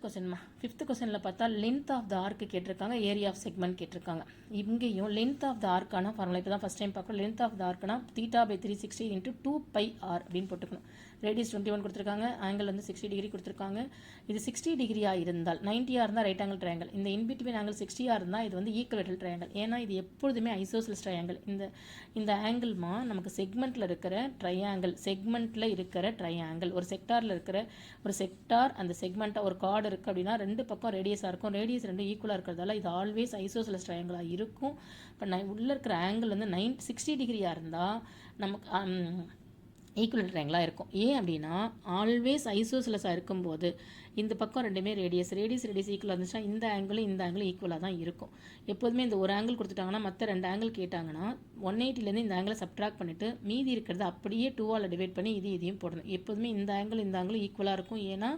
கொஸ்டின்மா. Fifth கொஸ்டினில் பார்த்தா length of த ஆர்க்கு கேட்டிருக்காங்க, ஏரியா ஆஃப் செக்மெண்ட் கேட்டிருக்காங்க. இங்கேயும் லென்த் ஆஃப் த ஆர்க்கான ஃபார்முலா இப்போ தான் ஃபஸ்ட் டைம் பார்க்குறோம். லென்த் ஆஃப் த ஆர்க்குனா θ/360 × 2πr அப்படின்னு போட்டுக்கணும். ரேடியஸ் 21 கொடுத்துருக்காங்க, ஆங்கிள் வந்து 60 டிகிரி கொடுத்துருக்காங்க. இது 60 டிகிரியாக இருந்தால் 90ஆக இருந்தால் ரைட் ஆங்கிள் ட்ரையாங்கிள், இந்த இன்பிட்வீன் ஆங்கிள் 60ஆக இருந்தால் இது வந்து ஈக்குவலேட்டரல் ட்ரையாங்கிள். ஏன்னா இது எப்பொழுதுமே ஐசோசெல்ஸ் ட்ரையாங்கிள். இந்த ஆங்கிள்மா நமக்கு செக்மெண்ட்டில் இருக்கிற ட்ரையாங்கிள், செக்மெண்ட்டில் இருக்கிற ட்ரையாங்கிள், ஒரு செக்டாரில் இருக்கிற ஒரு செக்டார், அந்த செக்மெண்ட்டாக ஒரு கார்டு இருக்குது அப்படின்னா ரெண்டு பக்கம் ரேடியஸாக இருக்கும், ரேடியஸ் ரெண்டும் ஈக்குவலாக இருக்கிறதால இது ஆல்வேஸ் ஐசோசெல்ஸ் ட்ரையாங்கிளாக இருக்கும். இப்போ உள்ளே இருக்கிற ஆங்கிள் வந்து 60 டிகிரியாக இருந்தால் நமக்கு ஈக்குவல் ட்ரையாங்கிளாக இருக்கும். ஏன் அப்படின்னா ஆல்வேஸ் ஐசோசெலஸாக இருக்கும்போது இந்த பக்கம் ரெண்டுமே ரேடியஸ் ஈக்குவலாக இருந்துச்சுன்னா இந்த ஆங்கிளும் ஈக்குவலாக தான் இருக்கும். எப்போதுமே இந்த ஒரு ஆங்கிள் கொடுத்துட்டாங்கன்னா மற்ற ரெண்டு ஆங்கிள் கேட்டாங்கன்னா 180லேருந்து இந்த ஆங்கிளை சப்ட்ராக்ட் பண்ணிவிட்டு மீதி இருக்கிறது அப்படியே 2ஆல் டிவைட் பண்ணி இதையும் போடணும். எப்போதுமே இந்த ஆங்கிள் ஈக்குவலாக இருக்கும். ஏன்னா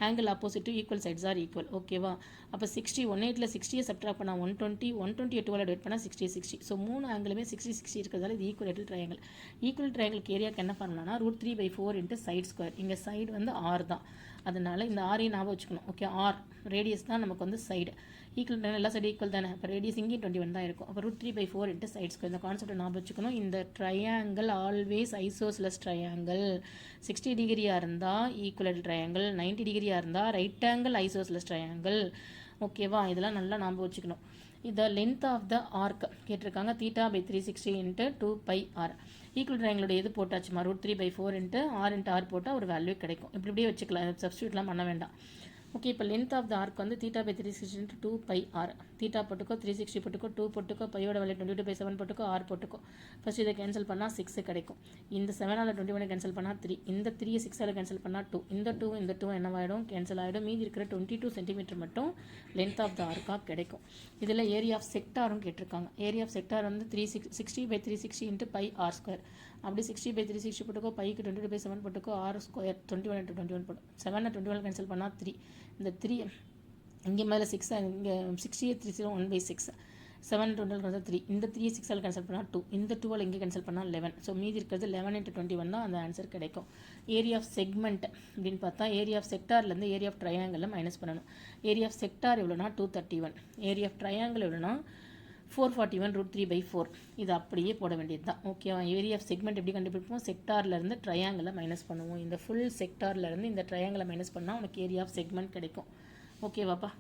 angle opposite equal sides are equal. ஓகேவா? அப்போ 180ல் 60 சப்ட்ராக்ட் பண்ணால் 120 2ஆல் டிவைட் பண்ணால் 60. ஸோ மூணு ஆங்கிளுமே 60 இருக்கிறதால இது ஈக்குவலேட்டரல் ட்ரையாங்கிள். ஈக்குவல் ட்ரையாங்கிளுக்கு ஏரியாக்கு என்ன பண்ணலாம்னா √3/4 × சைட் ஸ்கொயர். இங்கே சைடு வந்து ஆர் தான், அதனால இந்த ஆரையும் ஞாபகம் வச்சுக்கணும். ஓகே, ஆர் ரேடியஸ் தான் நமக்கு வந்து சைடு. ஈக்குவல் எல்லா சைடு ஈக்குவல் தானே, அப்போ ரேடியஸ் இங்கேயும் 21 தான் இருக்கும். அப்போ √3/4 × சைட் ஸ்கொயர். இந்த கான்செப்ட் ஞாபகம் வச்சுக்கணும். இந்த ட்ரையாங்கிள் ஆல்வேஸ் ஐசோசெலஸ் ட்ரையாங்கிள். 60 டிகிரியாக இருந்தால் ஈக்குவலேட்டரல் ட்ரையாங்கிள், 90 டிகிரியாக இருந்தால் ரைட் ஆங்கிள் ஐசோசெலஸ் ட்ரையாங்கிள். ஓகேவா? இதெல்லாம் நல்லா ஞாபகம் வச்சுக்கணும். இதை லென்த் ஆஃப் த ஆர்க் கேட்டிருக்காங்க, θ/360 × 2πr. ஈக்குவல் ட்ரையாங்கிளோட எது போட்டாச்சுமா, √3/4 × r × r போட்டால் ஒரு வேல்யூ கிடைக்கும். இப்படியே வச்சுக்கலாம், சப்ஸ்டியூட்லாம் பண்ண வேண்டாம். ஓகே, இப்போ லென்த் ஆஃப் த ஆர்க் வந்து θ/360 × 2πr. θ போட்டுக்கோ, 360 போட்டுக்கோ, 2 போட்டுக்கோ, பையோட வேல்யூ 22/7 போட்டுக்கோ, r போட்டுக்கோ. ஃபர்ஸ்ட் இதை கேன்சல் பண்ணால் 6 கிடைக்கும். இந்த 7ஆல் 21 கேன்சல் பண்ணால் 3, இந்த 3 6ஆல் கேன்சல் பண்ணால் 2, இந்த 2 என்னவாயிடும், கேன்சல் ஆகிடும். மீதி இருக்கிற 22 சென்டிமீட்டர் மட்டும் லென்த் ஆஃப் த ஆர்க்காக கிடைக்கும். இதில் ஏரியா ஆஃப் செக்டாரும் கேட்டிருக்காங்க. ஏரியா ஆஃப் செக்டார் வந்து 60/360 × πr². அப்படி 60/360 போட்டுக்கோ, பைக்கு 22/7 போட்டுக்கோ, r² 21 × 21 போடும். 7 21 கேன்சல் பண்ணால் 3, இந்த 3 இங்கே மேலே 6, இங்கே 60 3 1/6, 7 21 கேன்சல் 3, இந்த 3 6ஆல் கேன்சல் பண்ணால் 2, இந்த 2ஆல் இங்கே கேன்சல் பண்ணால் 11. ஸோ மீதி இருக்கிறது 11 × 21 தான் அந்த ஆன்சர் கிடைக்கும். ஏரியா ஆஃப் செக்மெண்ட் அப்படின்னு பார்த்தா ஏரியா ஆஃப் செக்டார்லேருந்து ஏரியா ஆஃப் ட்ரையாங்கிளில் மைனஸ் பண்ணணும். ஏரியா ஆஃப் செக்டார் எவ்வளோனா 231, ஏரியா ஆஃப் ட்ரையாங்கிள் எவ்வளோனா 441 √3/4. இது அப்படியே போட வேண்டியது தான். ஓகேவா? ஏரியா ஆஃப் செக்மெண்ட் எப்படி கண்டுபிடிப்போம், செக்டார்லேருந்து ட்ரையாங்கிளை மைனஸ் பண்ணுவோம். இந்த ஃபுல் செக்டார்லேருந்து இந்த ட்ரையாங்கிளை மைனஸ் பண்ணால் உனக்கு ஏரியா ஆஃப் செக்மெண்ட் கிடைக்கும். ஓகேவாப்பா?